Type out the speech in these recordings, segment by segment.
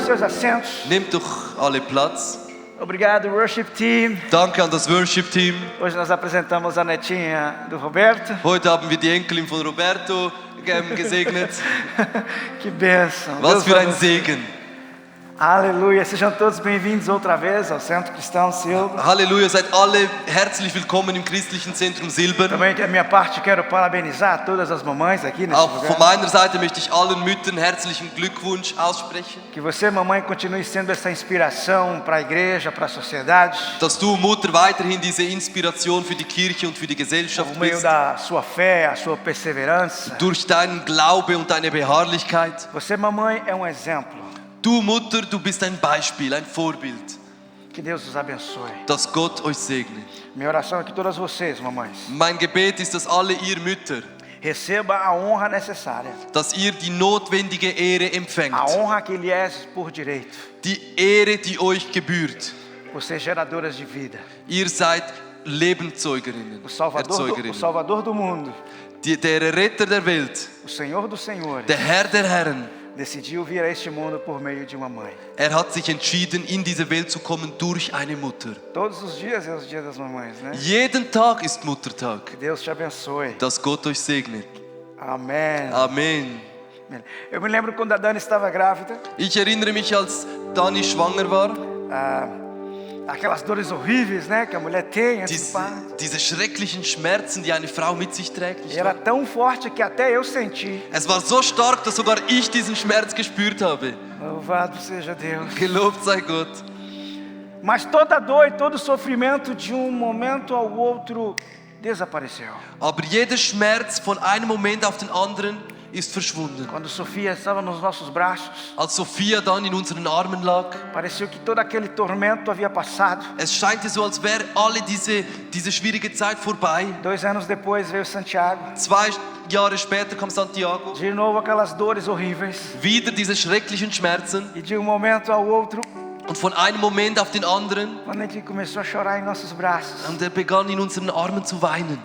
seus assentos. Nehmt doch alle Platz. Obrigado, worship team. Danke an das Worship-Team. Hoje nós apresentamos a netinha do Roberto. Heute haben wir die Enkelin von Roberto gesegnet. Que bênção. Was Deus für ein abençoe. Segen. Aleluia. Sejam todos bem-vindos outra vez ao Centro Cristão Silva. Halleluja, seid alle herzlich willkommen im christlichen Zentrum Silber. Também da minha parte quero parabenizar todas as mamães aqui nesse Auch von lugar. meiner Seite möchte ich allen Müttern herzlichen Glückwunsch aussprechen. Que você, mamãe, continue sendo essa inspiração para a igreja, para a sociedade. Dass du, Mutter, weiterhin diese Inspiration für die Kirche und für die Gesellschaft Por meio bist. da sua fé, a sua perseverança. Durch deinen Glaube und deine Beharrlichkeit. Você, mamãe, é um exemplo. Du, Mutter, du bist ein Beispiel, ein Vorbild. Que Deus os abençoe. Dass Gott euch segne. Minha oração é que todas vocês, mamães, Mein Gebet ist, dass alle ihr Mütter, receba a honra necessária. dass ihr die notwendige Ehre empfängt. A honra que lhe é por direito. Die Ehre, die euch gebührt. Por ser geradoras de vida. Ihr seid Lebenszeugerinnen, O Salvador do mundo. Der Retter der Welt, O Senhor dos Senhores. der Herr der Herren. Decidiu vir a este mundo por meio de uma mãe. Hat sich entschieden, in diese Welt zu kommen durch eine Mutter. Todos os dias é o dia das mamães, né? Jeden Tag ist Muttertag. Que Deus te abençoe. Dass Gott euch segnet. Amém. Amen. Eu me lembro quando a Dani estava grávida. Ich erinnere mich, als Dani schwanger war. Aquelas dores horríveis, né, que a mulher tem antes do parto. Diese schrecklichen Schmerzen, die eine Frau mit sich trägt. E era tão forte que até eu senti. Es war so stark, dass sogar ich diesen Schmerz gespürt habe. Louvado seja Deus. Gelobt sei Gott. Mas toda dor e todo sofrimento de um momento ao outro desapareceu. Aber jeder Schmerz von einem Moment auf den anderen ist verschwunden. Quando Sofia estava nos nossos braços, Als Sophia dann in unseren Armen lag, pareceu que todo aquele tormento havia passado. es scheinte so, als wäre alle diese schwierige Zeit vorbei. 2 anos depois veio Santiago. 2 Jahre später kam Santiago. De novo aquelas dores horríveis. Wieder diese schrecklichen Schmerzen. E de um momento ao outro, Und von einem Moment auf den anderen, quando a gente começou a chorar em nossos braços, und begann in unseren Armen zu weinen.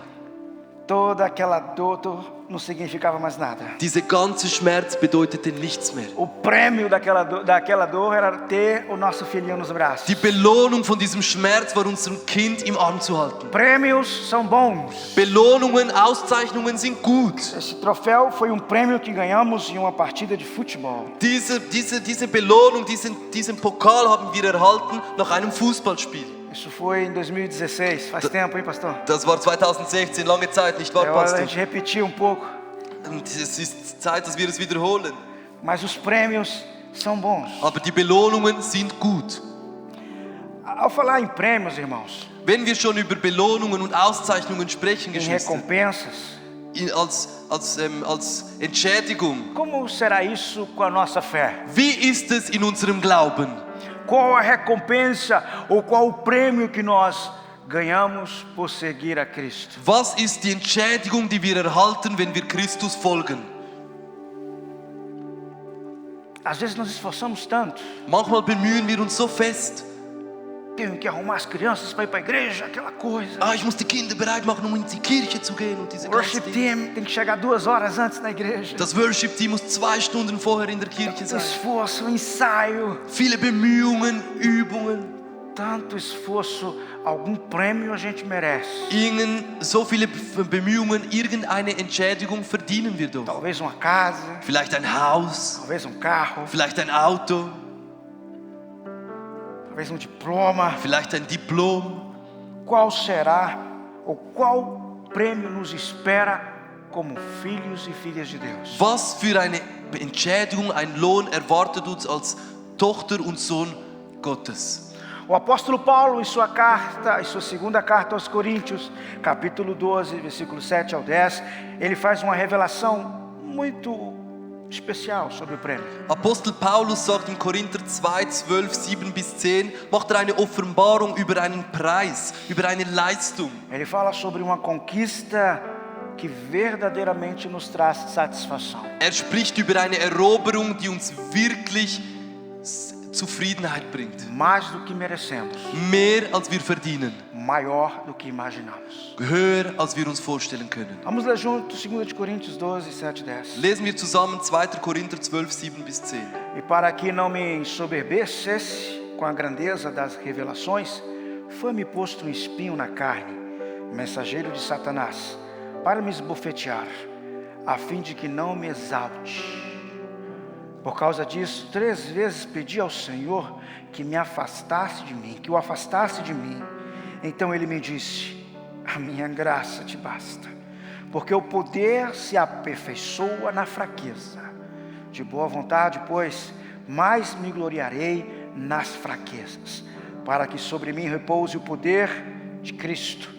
toda aquela dor não significava mais nada. Dieser ganze Schmerz bedeutete nichts mehr. O prêmio daquela dor era ter o nosso filhinho nos braços. Die Belohnung von diesem Schmerz war, unser Kind im Arm zu halten. Prêmios são bons. Belohnungen, Auszeichnungen sind gut. Esse troféu foi prêmio que ganhamos em uma partida de futebol. Diese Belohnung, diesen Pokal haben wir erhalten nach einem Fußballspiel. Isso foi em 2016, faz tempo, hein, pastor? Das war 2016, lange Zeit, nicht wahr, É hora da Pastor? gente repetir pouco. Es ist Zeit, dass wir es wiederholen. Mas os prêmios são bons. Aber die Belohnungen sind gut. Ao falar em prêmios, irmãos, Wenn wir schon über Belohnungen und Auszeichnungen sprechen, em Geschwister, recompensas, als Entschädigung, como será isso com a nossa fé? wie ist es in unserem Glauben? Qual a recompensa ou qual o prêmio que nós ganhamos por seguir a Cristo? Was ist die Entschädigung, die wir erhalten, wenn wir Christus folgen? Às vezes nós esforçamos tanto. Manchmal bemühen wir uns so fest. Tenho que arrumar as crianças para ir para a igreja, aquela coisa. Ich muss die Kinder bereit machen, um in die Kirche zu gehen und diese O worship ganzen Dinge. team tem que chegar 2 horas antes na igreja. Das Worship-Team muss 2 Stunden vorher in der Kirche sein. Esforço, ensaio, Viele Bemühungen, Übungen. tanto esforço, algum prêmio a gente merece. So viele Bemühungen, irgendeine Entschädigung verdienen wir doch. Talvez uma casa, Vielleicht ein Haus, talvez carro, vielleicht ein Auto, talvez diploma. vielleicht ein Diplom. Qual será ou qual prêmio nos espera como filhos e filhas de Deus? Was für eine Entschädigung, ein Lohn erwartet uns als Tochter und Sohn Gottes? O apóstolo Paulo, em sua segunda carta aos Coríntios, capítulo 12, versículo 7 ao 10, ele faz uma revelação muito especial sobre o prêmio. Apostel Paulus sagt in Korinther 2, 12, 7 bis 10, macht eine Offenbarung über einen Preis, über eine Leistung. Ele fala sobre uma conquista que verdadeiramente nos traz satisfação. Spricht über eine Eroberung, die uns wirklich Zufriedenheit bringt. mais do que merecemos, Mehr als wir verdienen. maior do que imaginamos. Höher als wir uns vorstellen können. Vamos ler juntos 2 de Coríntios 12, 7 e 10. Lesen wir zusammen 2. Korinther 12, 7 bis 10. E para que não me ensoberbecesse com a grandeza das revelações, foi-me posto um espinho na carne, mensageiro de Satanás, para me esbofetear, a fim de que não me exalte. Por causa disso, 3 vezes pedi ao Senhor que me afastasse de mim, que o afastasse de mim. Então ele me disse: a minha graça te basta, porque o poder se aperfeiçoa na fraqueza. De boa vontade, pois, mais me gloriarei nas fraquezas, para que sobre mim repouse o poder de Cristo.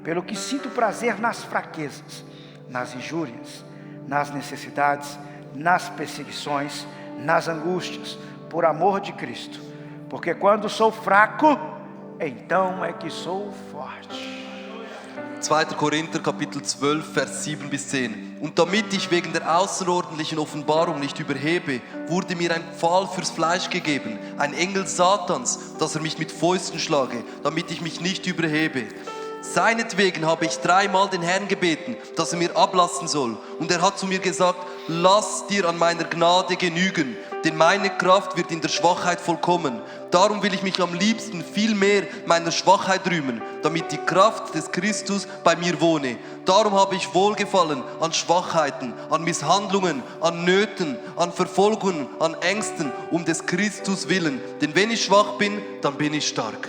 Pelo que sinto prazer nas fraquezas, nas injúrias, nas necessidades, nas perseguições, nas angústias, por amor de Cristo. Porque quando sou fraco, então é que sou forte. 2. Korinther Kapitel 12, Vers 7 bis 10. Und damit ich wegen der außerordentlichen Offenbarung nicht überhebe, wurde mir ein Pfahl fürs Fleisch gegeben, ein Engel Satans, dass mich mit Fäusten schlage, damit ich mich nicht überhebe. Seinetwegen habe ich 3-mal den Herrn gebeten, dass mir ablassen soll. Und hat zu mir gesagt: lass dir an meiner Gnade genügen, denn meine Kraft wird in der Schwachheit vollkommen. Darum will ich mich am liebsten viel mehr meiner Schwachheit rühmen, damit die Kraft des Christus bei mir wohne. Darum habe ich Wohlgefallen an Schwachheiten, an Misshandlungen, an Nöten, an Verfolgungen, an Ängsten, um des Christus willen. Denn wenn ich schwach bin, dann bin ich stark.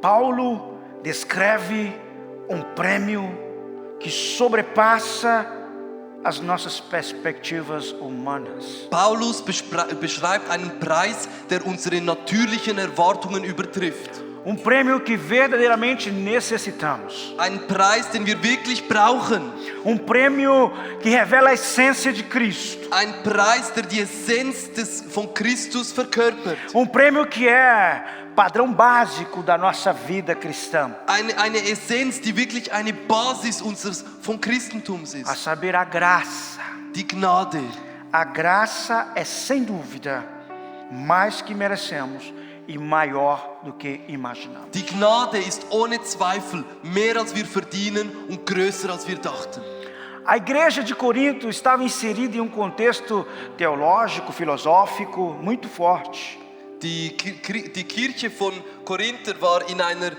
Paulo descreve prêmio que sobrepassa as nossas perspectivas humanas. Paulus beschreibt einen Preis, der unsere natürlichen Erwartungen übertrifft. Prêmio que verdadeiramente necessitamos. Ein Preis, den wir wirklich brauchen. Prêmio que revela a essência de Cristo. Ein Preis, der die Essenz von Christus verkörpert. Prêmio que é padrão básico da nossa vida cristã. Eine Essenz, die wirklich eine Basis von Christentums ist. A saber, a graça. Die Gnade. A graça é sem dúvida mais que merecemos e maior do que imaginamos. Die Gnade ist ohne Zweifel mehr als wir verdienen und größer als wir dachten. A igreja de Corinto estava inserida em contexto teológico, filosófico muito forte. Die Kirche von Korinther war in einem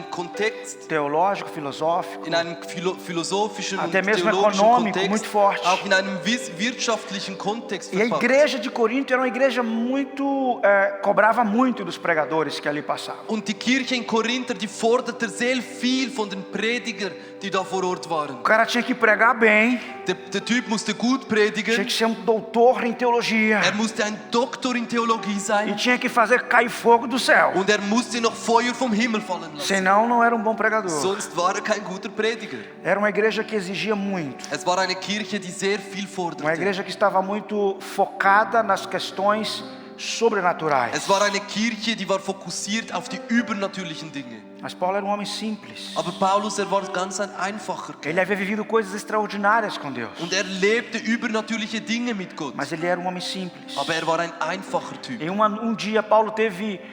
Kontext teológico, filosófico, in einem philosophischen até und mesmo theologischen econômico Kontext, muito forte. auch in einem wirtschaftlichen Kontext E a verpackt. igreja de Corinto era uma igreja muito cobrava muito dos pregadores que ali passavam. Und die Kirche in Korinther, die forderte sehr viel von den Predigern, die da vor Ort waren. O cara tinha que pregar bem, Der Typ musste gut tinha predigen, que ser doutor em teologia musste ein Doktor in Theologie e sein tinha que fazer cair fogo do céu. und musste noch Feuer vom Himmel fallen lassen. Senão não era bom pregador. Sonst war kein guter Prediger. Era uma igreja que exigia muito. Es war eine Kirche, die sehr viel Uma forderte. igreja que estava muito focada nas questões sobrenaturais. Es war eine Kirche, die war fokussiert auf die übernatürlichen Dinge. Mas Paulo era homem simples. Aber Paulus, war ganz ein einfacher Kerl. Ele havia vivido coisas extraordinárias com Deus. Und lebte übernatürliche Dinge mit Gott. Mas ele era homem simples. Aber war ein einfacher Typ. Em dia Paulo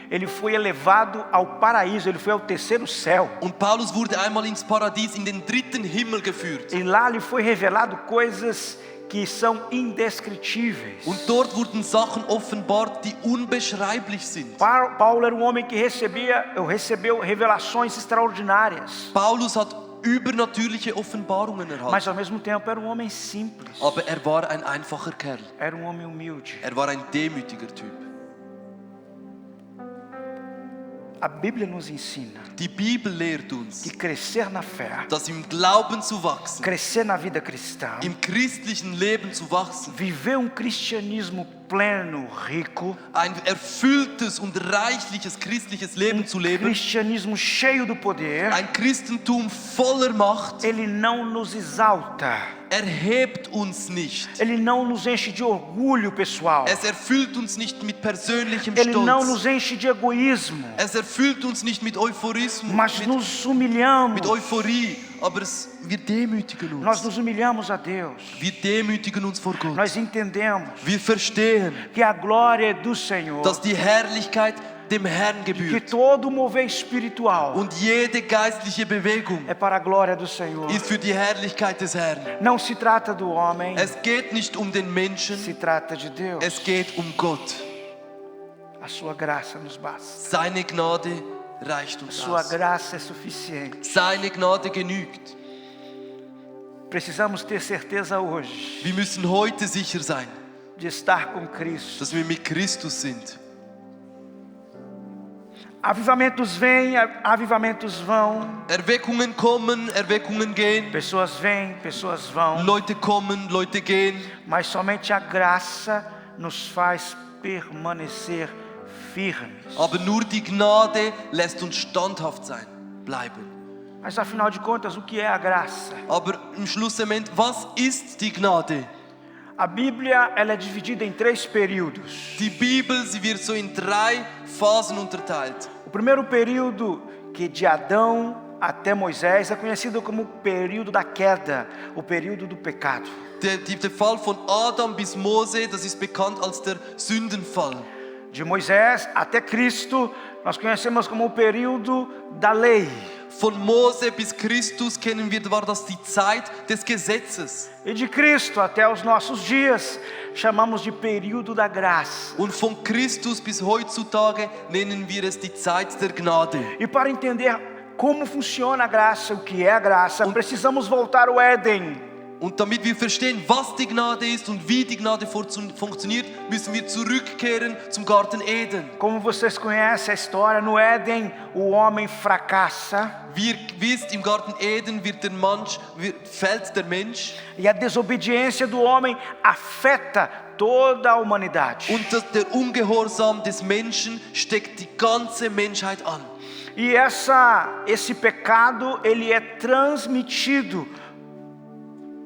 ele foi elevado ao paraíso, ele foi ao terceiro céu. Und Paulus wurde einmal ins Paradies, in den 3. Himmel geführt. E lá lhe foi revelado coisas que são indescritíveis. Und dort wurden Sachen offenbart, die unbeschreiblich sind. Paulo era homem que recebeu revelações extraordinárias. Paulus hat übernatürliche Offenbarungen erhalten. Mas ao mesmo tempo era homem simples. Aber war ein einfacher Kerl. Era homem humilde. War ein demütiger Typ. A Bíblia nos ensina Die Bibel lehrt uns, que crescer na fé, dass im Glauben zu wachsen, crescer na vida cristã, im christlichen Leben zu wachsen, viver cristianismo pleno, rico, ein erfülltes und reichliches christliches Leben zu leben, cristianismo cheio do poder, ein Christentum voller Macht, ele não nos exalta. Erhebt uns nicht. Ele não nos enche de orgulho pessoal. Es erfüllt uns nicht mit persönlichem Ele não Stolz. nos enche de egoísmo. Es erfüllt uns nicht mit Euphorismus, Mas nos humilhamos. mit Euphorie. aber wir demütigen Nós uns. nos humilhamos a Deus. Wir demütigen uns vor Gott. Nós entendemos Wir verstehen, que a glória é do Senhor, dass die Herrlichkeit dem Herrn que gebührt. todo mover espiritual Und jede geistliche Bewegung é para a glória do Senhor. ist für die Herrlichkeit des Herrn. Não se trata do homem, Es geht nicht um den Menschen, se trata de Deus. es geht um Gott. A sua graça nos basta. Seine Gnade reicht A uns sua aus. graça é suficiente. Seine Gnade genügt. Precisamos ter certeza hoje Wir müssen heute sicher sein, de estar com Cristo. dass wir mit Christus sind. Avivamentos vêm, avivamentos vão. Erweckungen kommen, Erweckungen gehen. Pessoas vêm, pessoas vão. Leute kommen, Leute gehen. Mas somente a graça nos faz permanecer firmes. Aber nur die Gnade lässt uns standhaft sein, bleiben. Mas afinal de contas, o que é a graça? Aber im Schlussendlich, was ist die Gnade? A Bíblia ela é dividida em 3 períodos. Die Bibel, sie wird so in 3 Phasen unterteilt. O primeiro período, que de Adão até Moisés, é conhecido como o período da queda, o período do pecado. Der Fall von Adam bis Mose, das ist bekannt als der Sündenfall. De Moisés até Cristo, nós conhecemos como o período da lei. Von Mose bis Christus kennen wir, war das die Zeit des Gesetzes. E de Cristo até os nossos dias, chamamos de período da graça. Und von Christus bis heutzutage nennen wir es die Zeit der Gnade. E para entender como funciona a graça, o que é a graça, precisamos voltar ao Éden. Und damit wir verstehen, was die Gnade ist und wie die Gnade funktioniert, müssen wir zurückkehren zum Garten Eden. Como vocês conhecem a história, no Éden o homem fracassa. Wie ihr wisst, im Garten Eden fällt der Mensch. E a desobediência do homem afeta toda a humanidade. Und der Ungehorsam des Menschen steckt die ganze Menschheit an. E esse pecado, ele é transmitido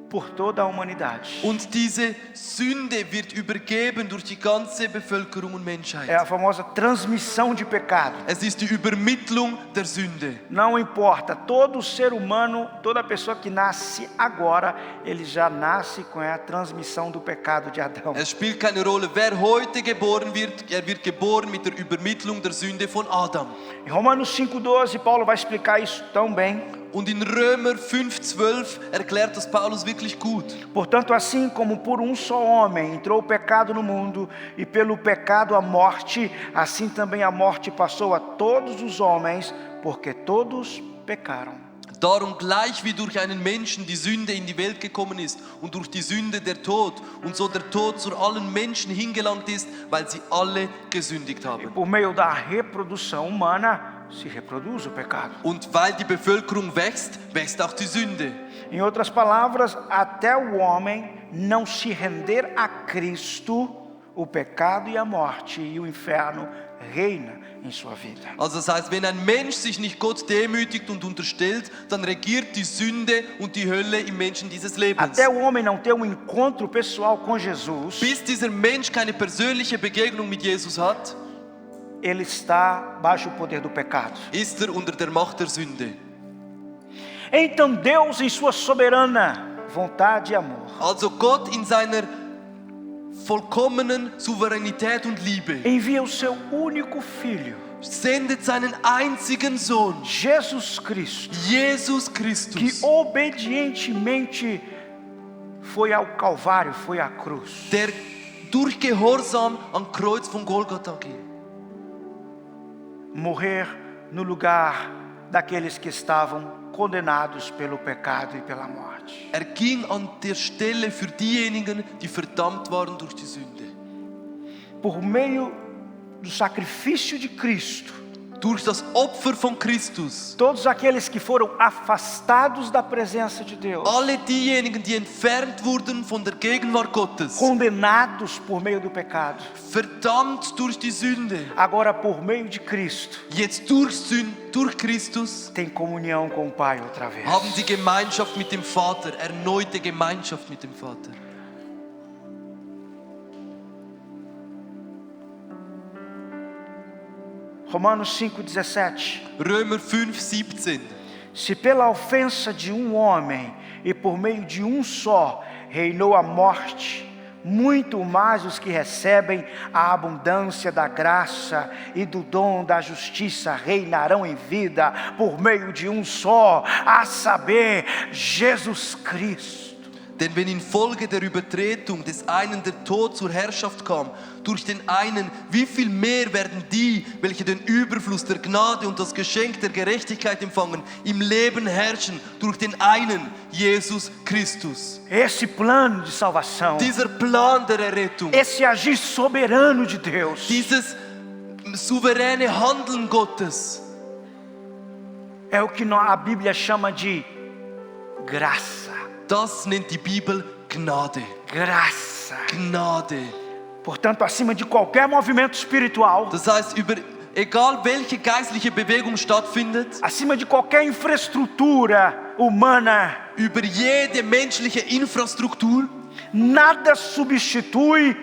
por toda a humanidade. Und diese Sünde wird übergeben durch die ganze Bevölkerung und Menschheit. É a famosa transmissão de pecado. Es ist die Übermittlung der Sünde. Não importa, todo ser humano, toda pessoa que nasce agora, ele já nasce com a transmissão do pecado de Adão. Es spielt keine Rolle, wer heute geboren wird, wird geboren mit der Übermittlung der Sünde von Adam. Em Romanos 5,12, Paulo vai explicar isso tão bem. Und in Römer 5,12 erklärt das Paulus wirklich gut. Portanto, assim como por um só homem entrou o pecado no mundo, e pelo pecado a morte, assim também a morte passou a todos os homens, porque todos pecaram. Darum gleich wie durch einen Menschen die Sünde in die Welt gekommen ist und durch die Sünde der Tod und so der Tod zu allen Menschen hingelangt ist, weil sie alle gesündigt haben. Por meio da reprodução humana, se reproduz o pecado. Und weil die Bevölkerung wächst, wächst auch die Sünde. Em outras palavras, até o homem não se render a Cristo, o pecado e a morte e o inferno reina em sua vida. Also das heißt, wenn ein Mensch sich nicht Gott demütigt und unterstellt, dann regiert die Sünde und die Hölle im Menschen dieses Lebens. Até o homem não ter um encontro pessoal com Jesus, Bis dieser Mensch keine persönliche Begegnung mit Jesus hat, ele está baixo o poder do pecado. ist unter der Macht der Sünde. Então Deus, em sua soberana vontade e amor, Also Gott in seiner vollkommenen Souveränität und Liebe envia o seu único filho, sendet seinen einzigen Sohn, Jesus Cristo, Jesus que Christus, obedientemente foi ao Calvário, foi à cruz. der durch Gehorsam am Kreuz von Golgatha ging. Morrer no lugar daqueles que estavam condenados pelo pecado e pela morte. Ging an der Stelle für diejenigen, die verdammt waren durch die Sünde. Por meio do sacrifício de Cristo, Durch das Opfer von Christus. todos aqueles que foram afastados da presença de Deus, Alle diejenigen, die entfernt wurden von der Gegenwart Gottes, condenados por meio do pecado, verdammt durch die Sünde, agora por meio de Cristo, jetzt durch Christus, tem comunhão com o Pai outra vez. haben sie Gemeinschaft mit dem Vater, erneute Gemeinschaft mit dem Vater. Romanos 5,17 Römer 5,17. Se pela ofensa de um homem e por meio de um só reinou a morte, muito mais os que recebem a abundância da graça e do dom da justiça reinarão em vida por meio de um só, a saber, Jesus Cristo. Denn wenn infolge der Übertretung des einen der Tod zur Herrschaft kam, durch den einen, wie viel mehr werden die, welche den Überfluss der Gnade und das Geschenk der Gerechtigkeit empfangen, im Leben herrschen, durch den einen, Jesus Christus. Esse plano de salvação, Dieser Plan der Errettung, esse agir soberano de Deus, dieses souveräne Handeln Gottes, é o que a Bíblia chama de graça. das nennt die Bibel Gnade. Graça. Gnade. Portanto, acima de qualquer movimento espiritual, Das heißt, egal welche geistliche Bewegung stattfindet, acima de qualquer infraestrutura humana, über jede menschliche Infrastruktur, nada substitui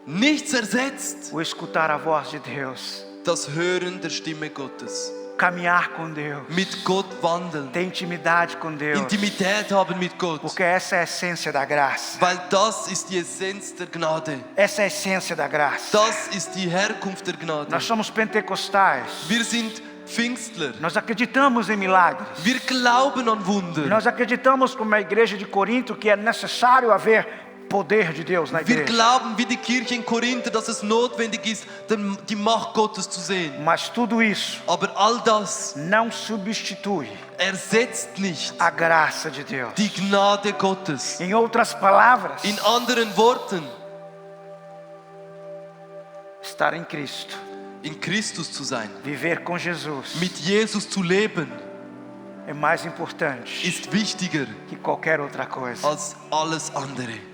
nichts ersetzt o escutar a voz de Deus, das Hören der Stimme Gottes. caminhar com Deus, Mit Gott wandeln, ter intimidade com Deus, Intimität haben mit Gott. porque essa é a essência da graça. Weil das ist die Essenz der Gnade. Essa é a essência da graça. Das ist die Herkunft der Gnade. Nós somos pentecostais, Wir sind Pfingstler. nós acreditamos em milagres, Wir glauben an Wunder. nós acreditamos como a igreja de Corinto que é necessário haver poder de Deus na Wir igreja. glauben wie die Kirche in Korinther, dass es notwendig ist, die Macht Gottes zu sehen. Mas tudo isso Aber all das não substitui ersetzt nicht a graça de Deus. die Gnade Gottes. Em outras palavras, In anderen Worten, estar em Cristo, in Christus zu sein, viver com Jesus, mit Jesus zu leben, é mais importante ist wichtiger que qualquer outra coisa. als alles andere.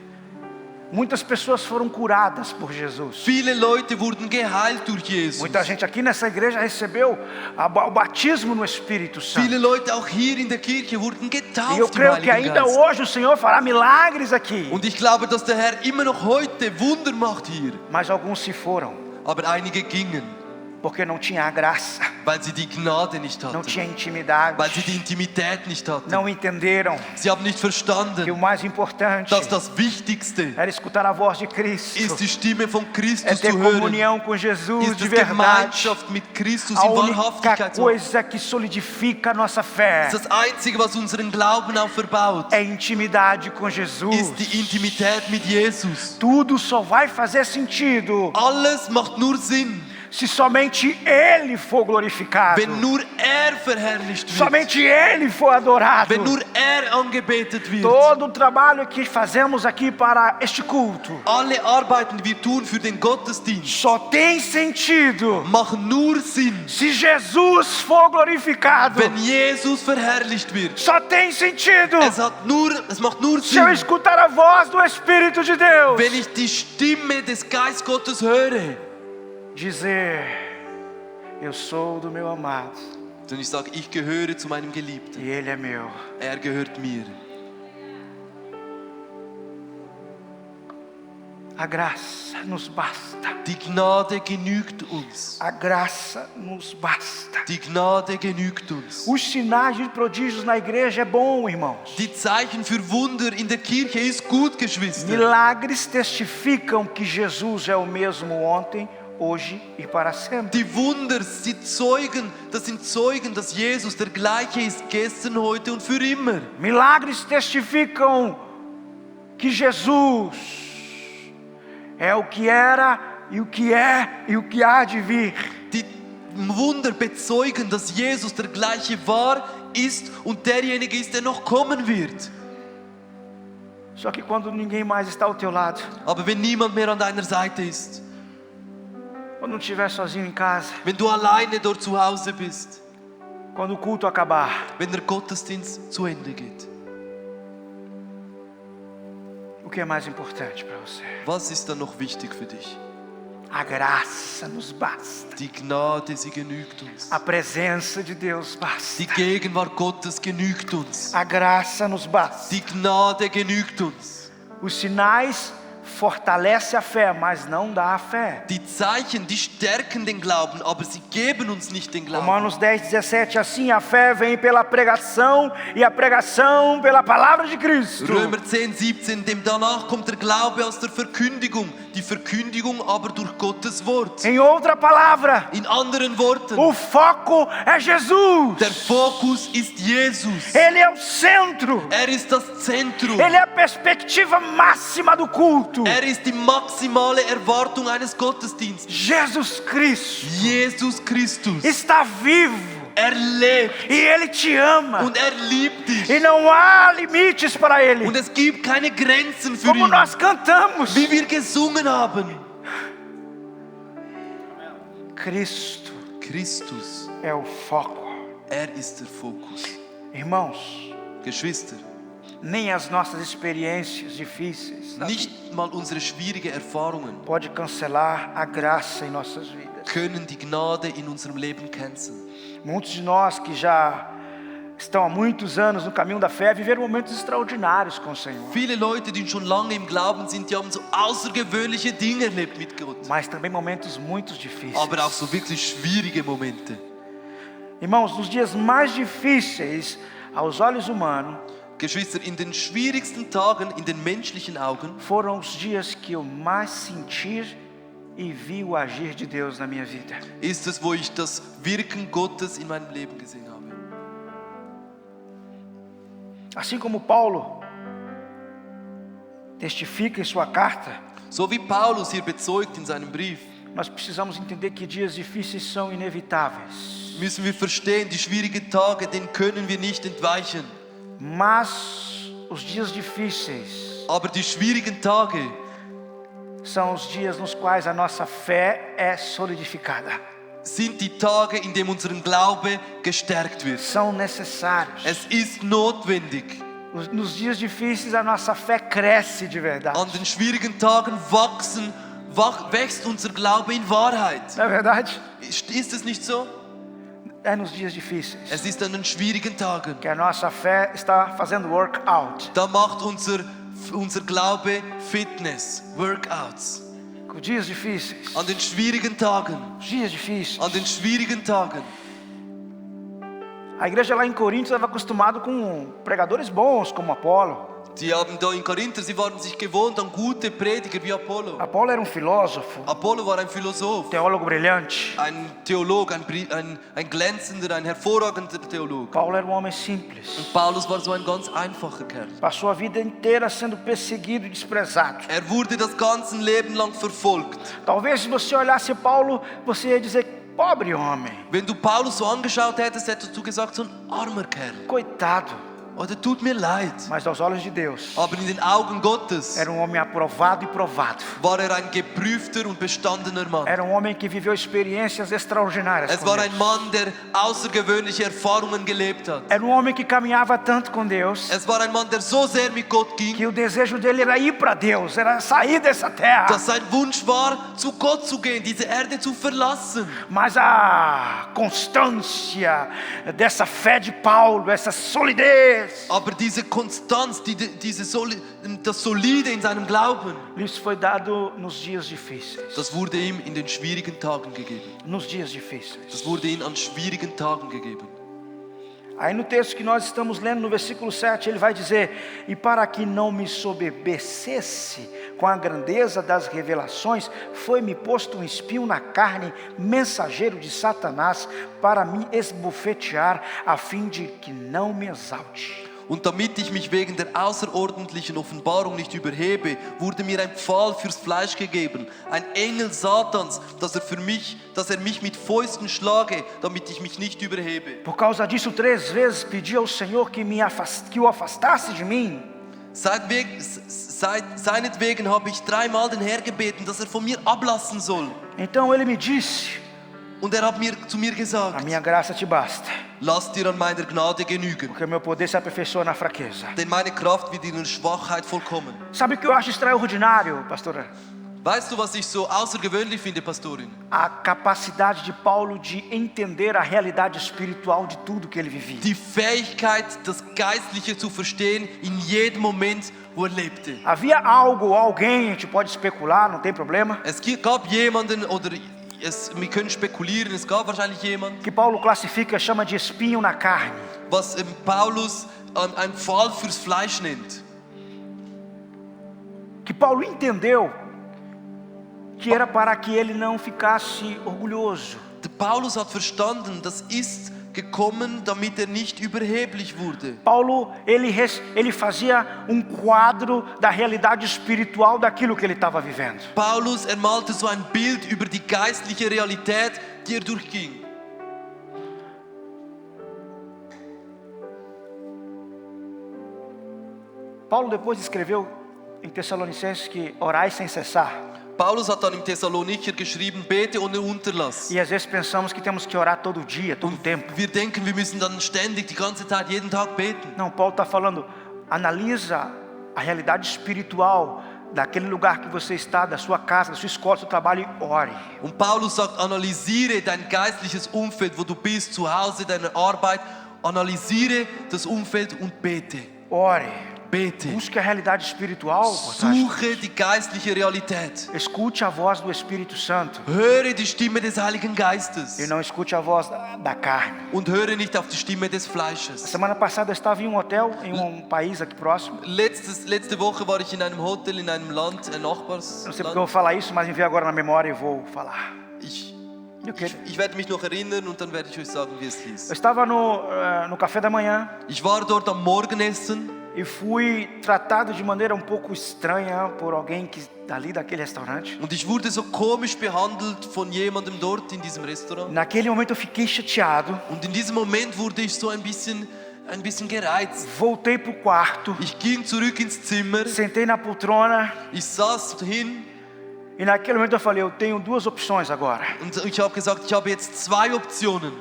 Muitas pessoas foram curadas por Jesus. Viele Leute wurden geheilt durch Jesus. Muita gente aqui nessa igreja recebeu o batismo no Espírito Santo. Viele Leute auch hier in der Kirche wurden E eu getauft im creio que Heiligen ainda Geist. hoje o Senhor fará milagres aqui. Und ich glaube, dass der Herr immer noch heute Wunder macht hier. Mas alguns se foram Aber einige gingen, porque não tinha a graça, weil sie die Gnade nicht não hatten, tinha intimidade, weil sie die Intimität nicht hatten. não entenderam Sie haben nicht que o verstanden, mais importante dass das Wichtigste era escutar a voz de Cristo, ist, die Stimme von é Christus ter zu hören, comunhão com Jesus ist de es verdade. Gemeinschaft mit Christus A in única Wahrhaftigkeit zu haben. coisa que solidifica a nossa fé Das Einzige, was unseren Glauben auch verbaut, é intimidade com Jesus. ist die Intimität mit Jesus. Tudo só vai fazer sentido Alles macht nur Sinn, se somente Ele for glorificado, wenn nur verherrlicht wird, somente Ele for adorado. wenn nur angebetet wird. Todo o trabalho que fazemos aqui para este culto Alle Arbeiten, die wir tun für den Gottesdienst, só tem sentido machen nur Sinn, se Jesus for glorificado. wenn Jesus verherrlicht wird. Só tem sentido Es macht nur se eu Sinn, escutar a voz do Espírito de Deus wenn ich die Stimme des Geistes Gottes höre. dizer: eu sou do meu amado Denn ich sage, ich gehöre zu meinem Geliebten. e Ele é meu. Er gehört mir. A graça nos basta. Die Gnade genügt uns. A graça nos basta. Die Gnade genügt uns. Os sinais de prodígios na igreja é bom, irmãos. Die Zeichen für Wunder in der Kirche ist gut, Geschwister. Milagres testificam que Jesus é o mesmo ontem, hoje e para sempre. Die Wunder, das sind Zeugen, dass Jesus der gleiche ist, gestern, heute und für immer. Milagres testificam que Jesus é o que era e o que é e o que há de vir. Die Wunder bezeugen, dass Jesus der gleiche war, ist und derjenige ist, der noch kommen wird. Só que quando ninguém mais está ao teu lado, Aber wenn niemand mehr an deiner Seite ist, quando não estiver sozinho em casa, wenn du alleine dort zu Hause bist, quando o culto acabar, wenn der Gottesdienst zu Ende geht, o que é mais importante para você? was ist dann noch wichtig für dich? A graça nos basta. Die Gnade, sie genügt uns. A presença de Deus basta. Die Gegenwart Gottes genügt uns. A graça nos basta. Die Gnade genügt uns. Os sinais fortalece a fé, mas não dá a fé. Die Zeichen, die stärken den Glauben, aber sie geben uns nicht den Glauben. Romanos 10:17, assim a fé vem pela pregação e a pregação pela palavra de Cristo. Römer 10:17, dem danach kommt der Glaube aus der Verkündigung, die Verkündigung aber durch Gottes Wort. Em outra palavra, In anderen Worten, o foco é Jesus. der Fokus ist Jesus. Ele é o centro. Ist das Zentrum. Ele é a perspectiva máxima do culto. Ist die maximale Erwartung eines Gottesdienstes. Jesus Cristo Jesus Christus. está vivo. Lebt. E Ele te ama. Und liebt dich. E não há limites para Ele. Und es gibt keine Grenzen für Como ihn. nós cantamos. Wie wir gesungen haben. Cristo Christus. é o foco. Ist der Fokus. Irmãos, Geschwister, nem as nossas experiências difíceis nicht mal unsere schwierigen Erfahrungen pode cancelar a graça em nossas vidas. können die Gnade in unserem Leben canceln. Muitos de nós que já estão há muitos anos no caminho da fé viveram momentos extraordinários com o Senhor. Viele Leute, die schon lange im Glauben sind, die haben so außergewöhnliche Dinge erlebt mit Gott. Mas também momentos muito difíceis. Aber auch so wirklich schwierige Momente. Irmãos, nos dias mais difíceis aos olhos humanos, Geschwister, in den schwierigsten Tagen, in den menschlichen Augen, foram os dias que eu mais senti e vi o agir de Deus na minha vida. ist es, wo ich das Wirken Gottes in meinem Leben gesehen habe. Assim como Paulo testifica em sua carta, So wie Paulus hier bezeugt in seinem Brief, nós precisamos entender que dias difíceis são inevitáveis. müssen wir verstehen, die schwierigen Tage, denen können wir nicht entweichen. Mas os dias difíceis Aber die schwierigen Tage são os dias nos quais a nossa fé é solidificada. sind die Tage, in denen unser Glaube gestärkt wird. São necessários. Es ist notwendig. Nos dias difíceis a nossa fé cresce de verdade. An den schwierigen Tagen wächst unser Glaube in Wahrheit. Não é verdade? Ist es nicht so? É nos dias difíceis Es ist an den schwierigen Tagen. que a nossa fé está fazendo workout. Da macht unser Glaube Fitness, Workouts. Com dias difíceis. An den schwierigen Tagen. Os dias difíceis. An den schwierigen Tagen. A igreja lá em Corinto estava acostumada com pregadores bons como Apolo. Die haben da in Korinther, sie waren sich gewohnt an gute Prediger wie Apollo. Apolo era um filósofo, Apollo war ein Philosoph, teólogo brilhante. ein Theolog, ein glänzender, ein hervorragender Theolog. Paulo era um homem simples. Und Paulus war so ein ganz einfacher Kerl. Passou a vida inteira sendo perseguido e desprezado. Wurde das ganze Leben lang verfolgt. Talvez se você olhasse Paulo, você ia dizer, pobre homem, Wenn du Paulus so angeschaut hättest du gesagt, so ein armer Kerl. coitado. Oder tut mir leid. Mas aos olhos de Deus, Aber in den Augen Gottes era um homem aprovado e provado. war ein geprüfter und bestandener Mann. Era um homem que viveu experiências extraordinárias Es com war Deus. ein Mann, der außergewöhnliche Erfahrungen gelebt hat. Era um homem que caminhava tanto com Deus, Es war ein Mann, der so sehr mit Gott ging, que o desejo dele era ir para Deus, era sair dessa terra. dass sein Wunsch war, zu Gott zu gehen, diese Erde zu verlassen. Mas a constância dessa fé de Paulo, essa solidez, Aber diese Konstanz, das Solide in seinem Glauben, isso foi dado nos dias difíceis. das wurde ihm in den schwierigen Tagen gegeben. Nos dias difíceis. Das wurde ihm an schwierigen Tagen gegeben. Aí no texto que nós estamos lendo, no versículo 7, ele vai dizer: e para que não me soberbecesse com a grandeza das revelações, foi-me posto um espinho na carne, mensageiro de Satanás, para me esbofetear, a fim de que não me exalte. Und damit ich mich wegen der außerordentlichen Offenbarung nicht überhebe, wurde mir ein Pfahl fürs Fleisch gegeben, ein Engel Satans, dass er mich mit Fäusten schlage, damit ich mich nicht überhebe. Por causa disso, 3 vezes pedi ao Senhor que o afastasse de mim. Seinetwegen habe ich 3-mal den Herr gebeten, dass er von mir ablassen soll. Então ele me disse: Und er hat zu mir a gesagt, minha graça te basta, lass dir an meiner Gnade genügen, porque o meu poder se aperfeiçoa na fraqueza. denn meine Kraft wird in der Schwachheit vollkommen. Sabe o que eu acho extraordinário, pastora? Weißt du, was ich so außergewöhnlich finde, Pastorin? A capacidade de Paulo de entender a realidade espiritual de tudo que ele vivia. Die Fähigkeit, das Geistliche zu verstehen in jedem Moment, wo er lebte. Havia algo, alguém, a gente pode especular, não tem problema, Es gab jemanden, oder wir können spekulieren, es gab wahrscheinlich jemanden, que Paulo classifica, chama de espinho na carne. was Paulus ein Pfahl fürs Fleisch nennt. Que Paulo entendeu que era para que ele não ficasse orgulhoso. Der Paulus hat verstanden, das ist gekommen, damit er nicht überheblich wurde. Paulo, ele fazia quadro da realidade espiritual daquilo que ele estava vivendo. Paulus malte so ein Bild über die geistliche Realität, die er durchging. Paulo depois escreveu em Tessalonicenses que orai sem cessar. Paulus hat dann im Thessalonicher geschrieben, bete ohne Unterlass. E às vezes pensamos que temos que orar todo dia, todo tempo. Wir denken, wir müssen dann ständig, die ganze Zeit, jeden Tag beten. Não, Paulo está falando, analisa a realidade espiritual daquele lugar que você está, da sua casa, da sua escola, do seu trabalho e ore. Und Paulus sagt, analysiere dein geistliches Umfeld, wo du bist, zu Hause, deine Arbeit. Analysiere das Umfeld und bete. Ore. Bete. Busque a realidade espiritual. Suche die geistliche Realität. Escute a voz do Espírito Santo. Höre die Stimme des Heiligen Geistes. E não escute a voz da carne. Und höre nicht auf die Stimme des Fleisches. Semana passada eu estava em hotel em país aqui próximo. Letzte Woche war ich in einem Hotel in einem Land, ein Nachbarsland. Não sei porque eu vou falar isso, mas me veio agora na memória e vou falar. Ich werde mich noch erinnern und dann werde ich euch sagen, wie es Eu hieß. estava no café da manhã. Ich war dort am Morgenessen. E fui tratado de maneira pouco estranha por alguém que dali daquele restaurante. Und ich wurde so komisch behandelt von jemandem dort in diesem Restaurant. Naquele momento eu fiquei chateado. Und in diesem Moment wurde ich so ein bisschen gereizt. Voltei pro quarto. Ich ging zurück ins Zimmer. Sentei na poltrona. Ich saß hin. E naquele momento eu falei, eu tenho duas opções agora. Und ich habe gesagt, ich habe jetzt zwei Optionen.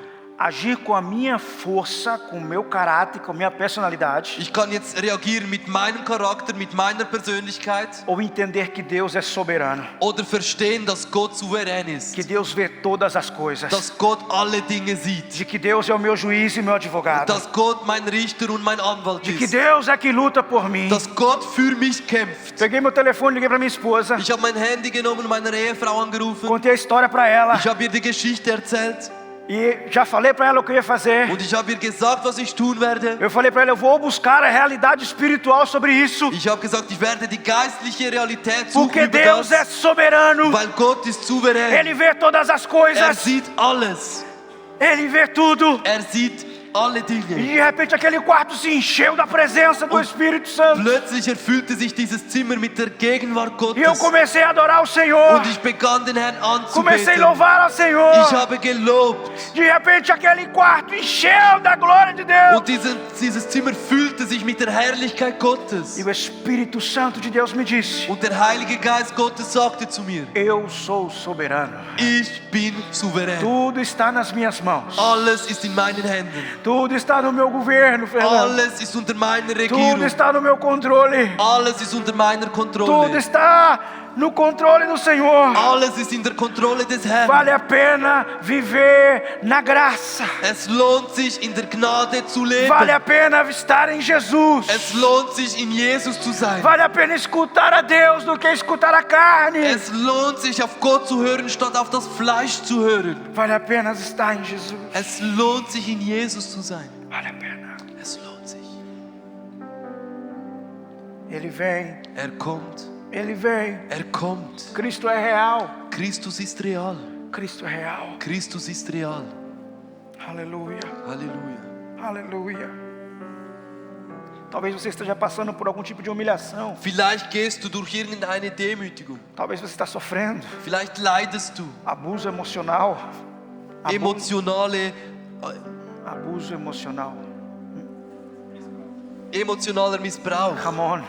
Agir com a minha força, com o meu caráter, com a minha personalidade. Ich kann jetzt reagieren mit meinem Charakter, mit meiner Persönlichkeit. Ou entender que Deus é soberano. Oder verstehen, dass Gott souverän ist. Que Deus vê todas as coisas. Dass Gott alle Dinge sieht. De que Deus é o meu juiz e meu advogado. Dass Gott mein Richter und mein Anwalt De ist. que Deus é que luta por mim. Dass Gott für mich kämpft. Peguei meu telefone, liguei para minha esposa. Ich habe mein Handy genommen und meine Ehefrau angerufen. Contei a história para ela. Ich habe ihr die Geschichte erzählt. E já falei para ela o que eu ia fazer. Und ich habe ihr gesagt, was ich tun werde. Eu falei para ela, eu vou buscar a realidade espiritual sobre isso. Ich habe gesagt, ich werde die geistliche Realität suchen Porque über Deus é das, soberano. weil Gott ist souverän. Ele vê todas as coisas. sieht alles. Ele vê tudo. Sieht alle Dinge. E de repente aquele quarto se encheu da presença do Espírito Santo. Plötzlich erfüllte sich dieses Zimmer mit der Gegenwart Gottes. E eu comecei a adorar o Senhor. Und ich begann den Herrn Comecei a anzubeten. louvar ao Senhor. Ich habe gelobt. De repente aquele quarto encheu da glória de Deus. Und dieses Zimmer füllte sich mit der Herrlichkeit Gottes. E o Espírito Santo de Deus me disse: Und der Heilige Geist Gottes sagte zu mir: Eu sou soberano. Ich bin souverän. Tudo está nas minhas mãos. Alles ist in meinen Händen. Tudo está no meu governo, Fernando. Alles ist unter meiner Tudo Regierung. está no meu controle. Alles ist unter meiner Tudo Kontrolle. está no controle do Senhor. Alles ist in der Kontrolle des Herrn. Vale a pena viver na graça. Es lohnt sich, in der Gnade zu leben. Vale a pena estar em Jesus. Es lohnt sich, in Jesus zu sein. Vale a pena escutar a Deus do que escutar a carne. Es lohnt sich, auf Gott zu hören, statt auf das Fleisch zu hören. Vale a pena estar em Jesus. Es lohnt sich, in Jesus zu sein. Vale a pena. Es lohnt sich. Ele vem. Kommt. Ele vem. Kommt. Cristo é real. Christus ist real. Cristo é real. Christus ist real. Aleluia. Halleluja. Aleluia. Talvez você esteja passando por algum tipo de humilhação. Vielleicht gehst du durch irgendeine Demütigung. Talvez você está sofrendo. Vielleicht leidest du. Abuso emocional. Emotionaler Missbrauch. Ramon.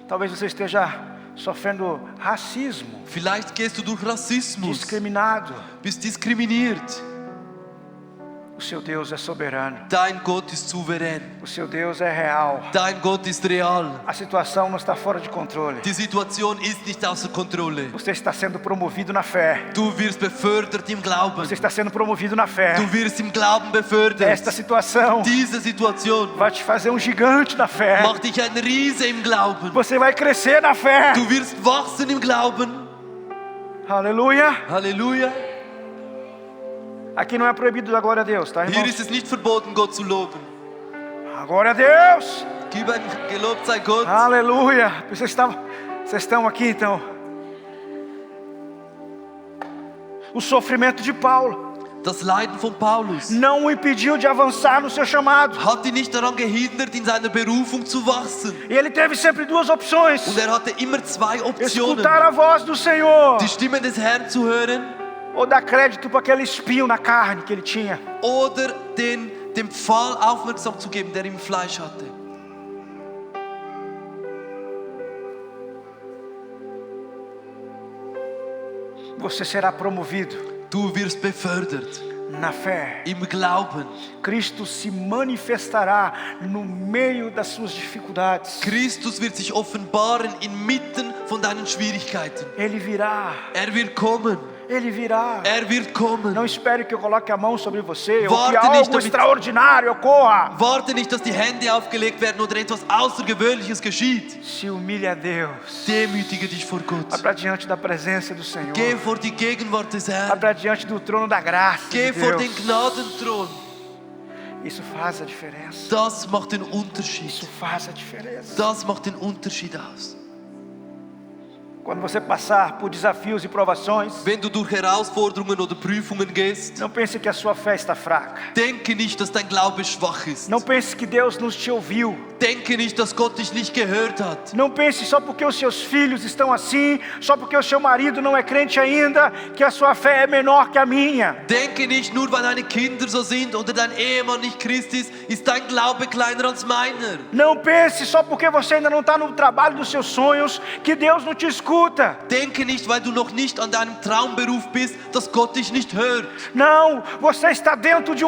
Talvez você esteja sofrendo racismo. Vielleicht gehst du durch Rassismus. Discriminado. Bist diskriminiert. O seu Deus é soberano. Dein Gott ist souverän. O seu Deus é real. Dein Gott ist real. A situação não está fora de controle. Die Situation ist nicht außer Kontrolle. Você está sendo promovido na fé. Du wirst befördert im Glauben. Você está sendo promovido na fé. Du wirst im Glauben befördert. Esta situação Diese Situation vai te fazer gigante na fé. macht dich ein Riese im Glauben. Você vai crescer na fé. Du wirst wachsen im Glauben. Aleluia. Halleluja. Aqui não é proibido dar glória a Deus, tá, Hier irmãos? ist es nicht verboten, Gott zu loben. Glória a Deus. Gib ein Gelobt sei Gott. Aleluia. Vocês estão aqui então. O sofrimento de Paulo Das Leiden von Paulus não o impediu de avançar no seu chamado. hat ihn nicht daran gehindert, in seiner Berufung zu wachsen. E ele teve sempre duas opções: Und hatte immer zwei Optionen. escutar a voz do Senhor Die Stimme des Herrn zu hören ou dar crédito para aquele espinho na carne que ele tinha. oder dem Pfahl aufmerksam zu geben, der im Fleisch hatte. Você será promovido Du wirst befördert na fé. im Glauben. Cristo se manifestará no meio das suas dificuldades. Christus wird sich offenbaren inmitten von deinen Schwierigkeiten. Ele virá. Er wird kommen. Ele virá. Er wird kommen. Não espere que eu coloque a mão sobre você ou que Warte nicht, algo damit- extraordinário ocorra. Warte nicht, dass die Hände aufgelegt werden oder etwas Außergewöhnliches geschieht. Se humilhe a Deus. Demütige dich vor Vá Gott. para diante da presença do Senhor. Geh vor die Gegenwart des Vá Herrn. para diante do trono da graça Geh de vor Deus. den Gnadenthron. Isso faz a diferença. Das macht den Isso Unterschied. faz a diferença. Das macht den Unterschied aus. Quando você passar por desafios e provações, Wenn du durch Herausforderungen oder Prüfungen gehst, não pense que a sua fé está fraca. denke nicht, dass dein Glaube schwach ist. Não pense que Deus não te ouviu. Denke nicht, dass Gott dich nicht gehört hat. Não pense só porque os seus filhos estão assim, só porque o seu marido não é crente ainda, que a sua fé é menor que a minha. Denke nicht, nur weil deine Kinder so sind oder dein Ehemann nicht Christ ist dein Glaube kleiner als meiner. Não pense só porque você ainda não está no trabalho dos seus sonhos, que Deus não te escuta. Denke nicht, weil du noch nicht an deinem Traumberuf bist, dass Gott dich nicht hört. Não, você está dentro de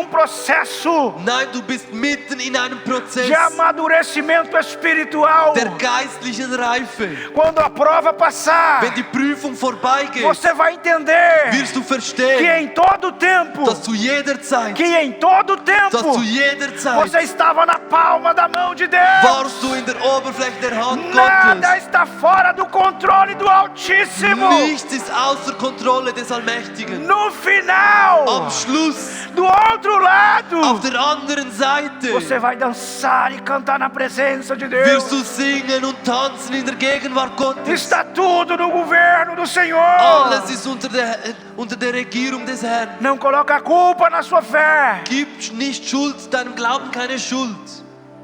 processo Nein, du bist mitten in einem Prozess de amadurecimento espiritual. der geistlichen Reife. Quando a prova passar, Wenn die Prüfung vorbeigeht, você vai entender wirst du que verstehen, em todo tempo, dass zu jeder Zeit, dass você estava na palma da mão de Deus. warst du in der Oberfläche der Hand Nada Gottes. está fora do controle do Altíssimo. Nichts ist außer Kontrolle des Allmächtigen. No final, Am Schluss, do outro lado, auf der anderen Seite, você vai dançar e cantar na presença de Deus. wirst du singen und tanzen in der Gegenwart Gottes. Está tudo no governo do Senhor. Alles ist unter der Regierung des Herrn. Não coloca a culpa na sua fé. Gib nicht Schuld, deinem Glauben keine Schuld.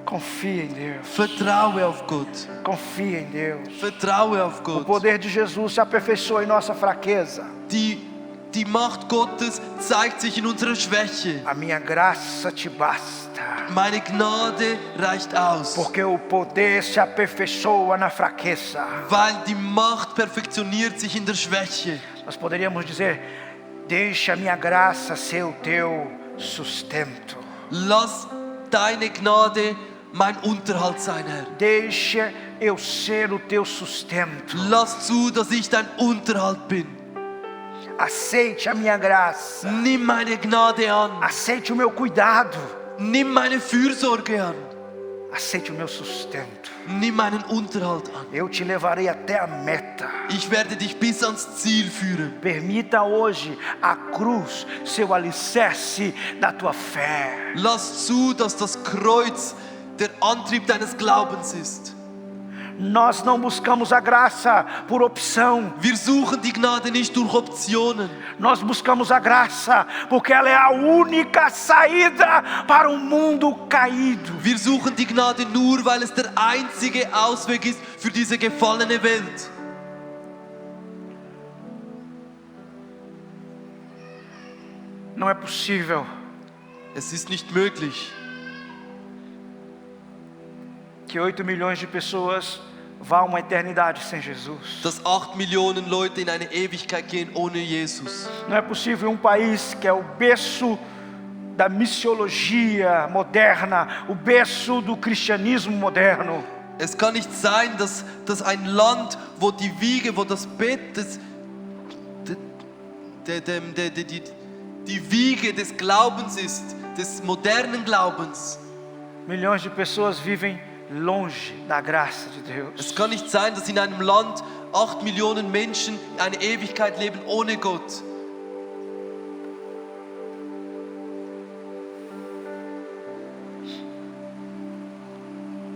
Confia em Deus. Vertraue auf Gott. Confia em Deus. Vertraue auf O Gott. poder de Jesus se aperfeiçoa em nossa fraqueza. Die Macht Gottes zeigt sich in unserer Schwäche. A minha graça te basta. Meine Gnade reicht aus. Porque o poder se aperfeiçoa na fraqueza. Weil die Macht perfektioniert sich in der Schwäche. Nós poderíamos dizer: deixa a minha graça ser o teu sustento. Lass deine Gnade mein Unterhalt sein, Herr. Deixa eu ser o teu sustento. Lass zu, dass ich dein Unterhalt bin. Aceite a minha graça. Nimm meine Gnade an. Aceite o meu cuidado. Nimm meine Fürsorge an. Aceite o meu sustento. Nimm meinen Unterhalt an. Eu te levarei até a meta. Ich werde dich bis ans Ziel führen. Permita hoje a cruz ser o alicerce da tua fé. Lass zu, dass das Kreuz der Antrieb deines Glaubens ist. Nós não buscamos a graça por opção. Wir suchen die Gnade nicht durch Optionen. Nós buscamos a graça porque ela é a única saída para um mundo caído. Wir suchen die Gnade nur, weil es der einzige Ausweg ist für diese gefallene Welt. Não é possível Es ist nicht möglich, que 8 milhões de pessoas vá uma eternidade sem Jesus. dass 8 Millionen Leute in eine Ewigkeit gehen ohne Jesus. Não é possível um país que é o berço da missiologia moderna, o berço do cristianismo moderno. Es kann nicht sein, dass ein Land, wo die Wiege, wo das Bett, die Wiege des Glaubens ist, des modernen Glaubens. Milhões de pessoas vivem longe da graça de Deus. Es kann nicht sein, dass in einem Land 8 Millionen Menschen eine Ewigkeit leben ohne Gott.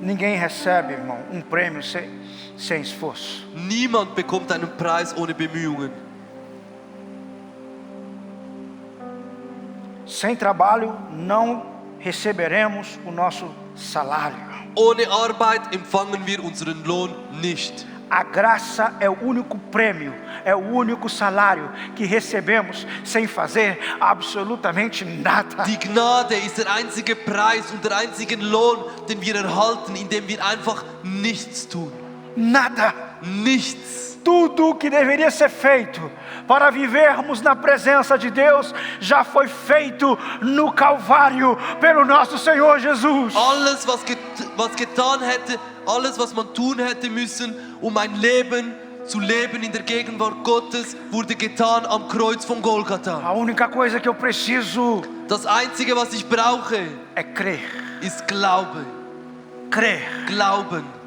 Ninguém recebe, irmão, prêmio sem esforço. Niemand bekommt einen Preis ohne Bemühungen. Sem trabalho não receberemos o nosso salário. Ohne Arbeit empfangen wir unseren Lohn nicht. A graça é o único prêmio, é o único salário que recebemos sem fazer absolutamente nada. Die Gnade ist der einzige Preis und der einzige Lohn, den wir erhalten, indem wir einfach nichts tun. Nada. Nichts. Tudo o que deveria ser feito para vivermos na presença de Deus já foi feito no Calvário pelo nosso Senhor Jesus. Alles, was getan hätte, alles, was man tun hätte müssen, um ein Leben zu leben in der Gegenwart Gottes, wurde getan am Kreuz von Golgatha. A única coisa que eu preciso Das Einzige, was ich brauche, é crer. ist Glaube. Crer. Glauben.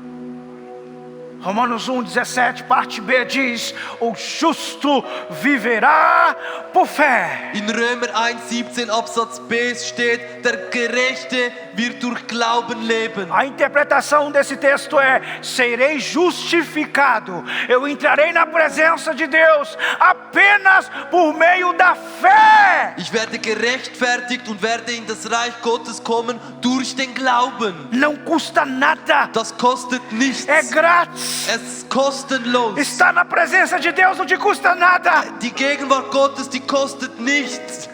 Romanos 1:17, parte B diz: o justo viverá por fé. In Römer 1,17 Absatz B steht, der Gerechte wird durch Glauben leben. A interpretação desse texto é: serei justificado, eu entrarei na presença de Deus apenas por meio da fé. Ich werde gerechtfertigt und werde in das Reich Gottes kommen durch den Glauben. Não custa nada. Das kostet nichts. É grátis. Es ist kostenlos. Estar na presença de Deus não te custa nada. Die Gegenwart Gottes, die kostet nichts.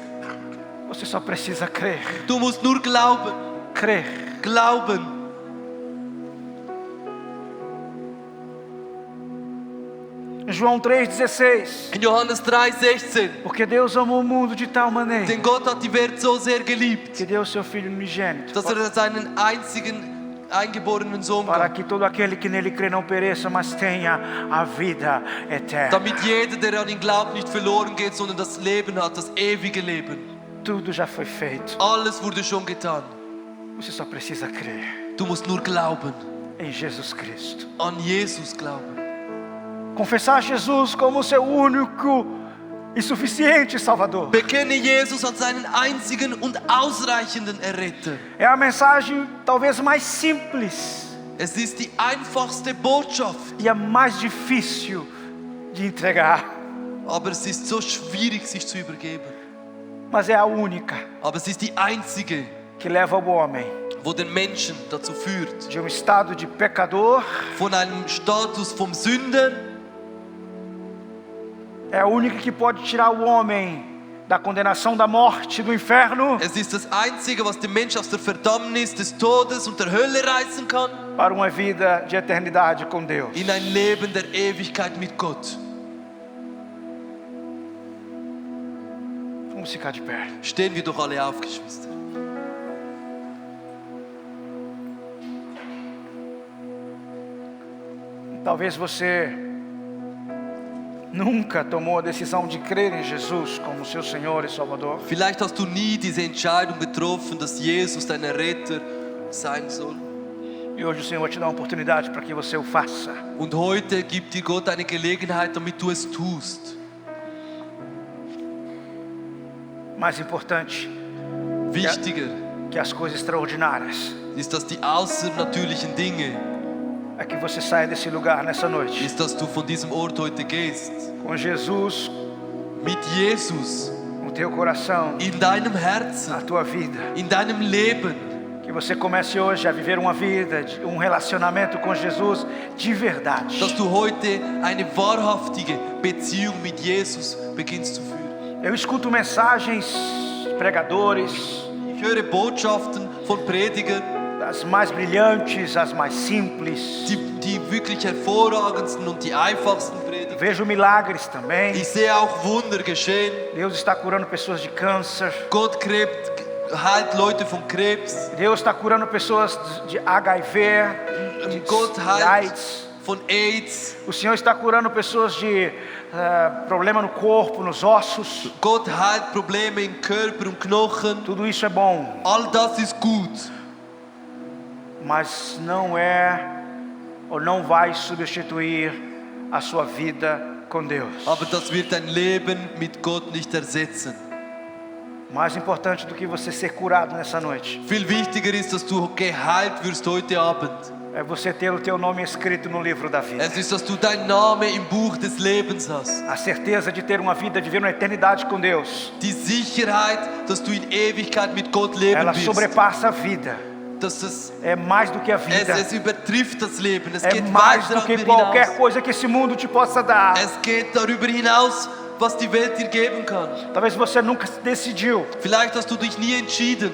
Você só precisa crer. Du musst nur glauben. Crer. Glauben. Em João 3,16. In Johannes 3,16. Porque Deus amou o mundo de tal maneira Denn Gott hat die Welt so sehr geliebt, que deu seu Filho unigênito, dass seinen einzigen eingeborenen Sohn para gab, que todo aquele que nele crê não pereça, mas tenha a vida eterna. damit jeder, der an ihn glaubt, nicht verloren geht, sondern das Leben hat, das ewige Leben. Tudo já foi feito. Alles wurde schon getan. Você só precisa crer Du musst nur glauben, em Jesus Cristo. an Jesus glauben. Confessar Jesus como seu único e suficiente Salvador. Bekenne Jesus als seinen einzigen und ausreichenden Erretter. É a mensagem talvez mais simples Es ist die einfachste Botschaft, e a mais difícil de entregar, aber es ist so schwierig, sich zu übergeben. mas é a única Aber es ist die einzige, que leva o homem wo den Menschen dazu führt, de estado de pecador. von einem Status vom Sünder. É a única que pode tirar o homem da condenação da morte, do inferno, Es ist das Einzige, was den Menschen aus der Verdammnis des Todes und der Hölle reißen kann, para uma vida de eternidade com Deus. in ein Leben der Ewigkeit mit Gott. Vamos ficar de pé. Stehen wir doch alle auf, Geschwister. Talvez você nunca tomou a decisão de crer em Jesus como seu Senhor e Salvador. Vielleicht hast du nie diese Entscheidung getroffen, dass Jesus dein Retter sein soll. E hoje o Senhor te dá uma oportunidade para que você o faça. Und heute gibt dir Gott eine Gelegenheit, damit du es tust. Mais importante Wichtiger que as coisas extraordinárias ist, dass die außernatürlichen Dinge, é que você saia desse lugar nessa noite ist, dass du von diesem Ort heute gehst. com Jesus Mit Jesus no teu coração, in deinem Herzen, na tua vida. in deinem Leben. Que você comece hoje a viver uma vida, um relacionamento com Jesus de verdade. Dass du heute eine wahrhaftige Beziehung mit Jesus beginnst zu führen. Eu escuto mensagens, pregadores, Ich höre Botschaften von Predigern, as mais brilhantes, as mais simples. die wirklich hervorragendsten und die einfachsten predigen. Vejo milagres também. Ich sehe auch Wunder geschehen. Deus está curando pessoas de câncer. Gott heilt Leute von Krebs. Deus está curando pessoas de HIV, de Gott heilt AIDS. von AIDS. O Senhor está curando pessoas de problema no corpo, nos ossos. Gott heilt Probleme im Körper und Knochen. Tudo isso é bom, All das ist gut. mas não é ou não vai substituir a sua vida com Deus. Aber das wird dein Leben mit Gott nicht ersetzen. Mais importante do que você ser curado nessa noite Viel wichtiger ist, dass du geheilt wirst heute Abend. é você ter o teu nome escrito no livro da vida. Es ist, dass du deinen Namen im Buch des Lebens hast. A certeza de ter uma vida, de viver uma eternidade com Deus. Die Sicherheit, dass du in Ewigkeit mit Gott leben Ela wirst. sobrepassa a vida. Dass es É mais do que a vida. Es übertrifft das Leben. Es É geht mais weiter do que darüber qualquer hinaus. coisa que esse mundo te possa dar. Es geht darüber hinaus, was die Welt dir geben kann. Talvez você nunca decidiu Vielleicht hast du dich nie entschieden,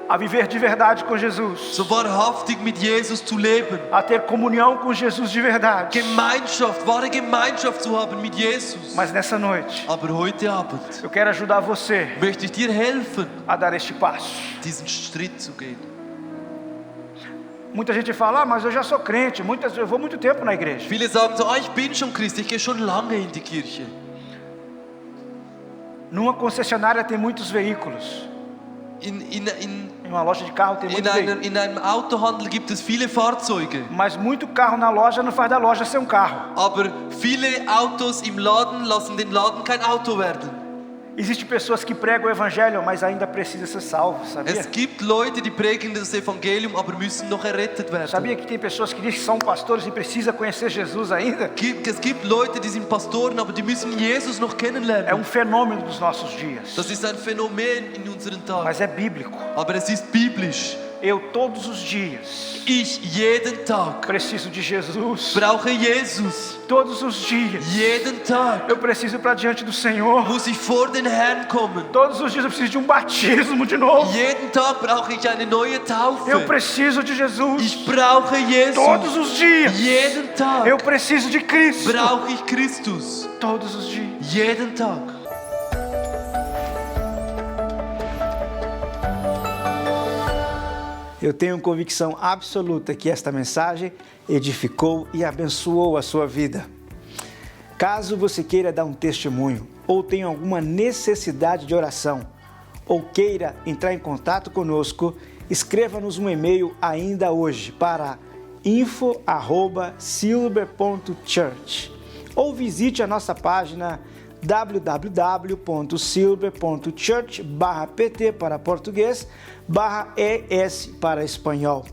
a viver de verdade com Jesus, so wahrhaftig mit Jesus zu leben. a ter comunhão com Jesus de verdade. Gemeinschaft, wahre Gemeinschaft zu haben mit Jesus. Mas nessa noite, Aber heute Abend eu quero ajudar você möchte ich dir helfen, a dar este passo. diesen Schritt zu gehen. Muita gente fala, mas eu já sou crente, eu vou muito tempo na igreja. Viele sagen so, ich bin schon Christ, ich gehe schon lange in die Kirche. Numa concessionária tem muitos veículos. Em uma loja de carro tem muitos veículos. In einem Autohandel gibt es viele Fahrzeuge. Mas muito carro na loja não faz da loja ser um carro. Aber viele Autos im Laden lassen den Laden kein Auto werden. Existem pessoas que pregam o evangelho, mas ainda precisa ser salvo, sabia? Es gibt Leute, die predigen das Evangelium, aber müssen noch errettet werden. Sabia que tem pessoas que dizem que são pastores e precisam conhecer Jesus ainda? Es gibt Leute, die sind Pastoren, aber die müssen Jesus noch É kennenlernen. fenômeno dos nossos dias. Das ist ein Phänomen in unseren Tagen. Mas é bíblico. Aber es ist biblisch. Eu todos os dias Ich jeden Tag preciso de Jesus. brauche Jesus. Todos os dias Jeden Tag eu preciso ir para diante do Senhor. muss ich vor den Herrn kommen. Todos os dias eu preciso de um batismo de novo. Jeden Tag brauche ich eine neue Taufe. Eu preciso de Jesus. Ich brauche Jesus. Todos os dias Jeden Tag eu preciso de Cristo. brauche ich Christus. Todos os dias. Jeden Tag. Eu tenho convicção absoluta que esta mensagem edificou e abençoou a sua vida. Caso você queira dar um testemunho ou tenha alguma necessidade de oração ou queira entrar em contato conosco, escreva-nos um e-mail ainda hoje para info@silver.church ou visite a nossa página www.silver.church/pt para português /ES para espanhol.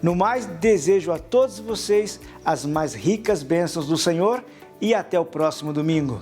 No mais, desejo a todos vocês as mais ricas bênçãos do Senhor e até o próximo domingo.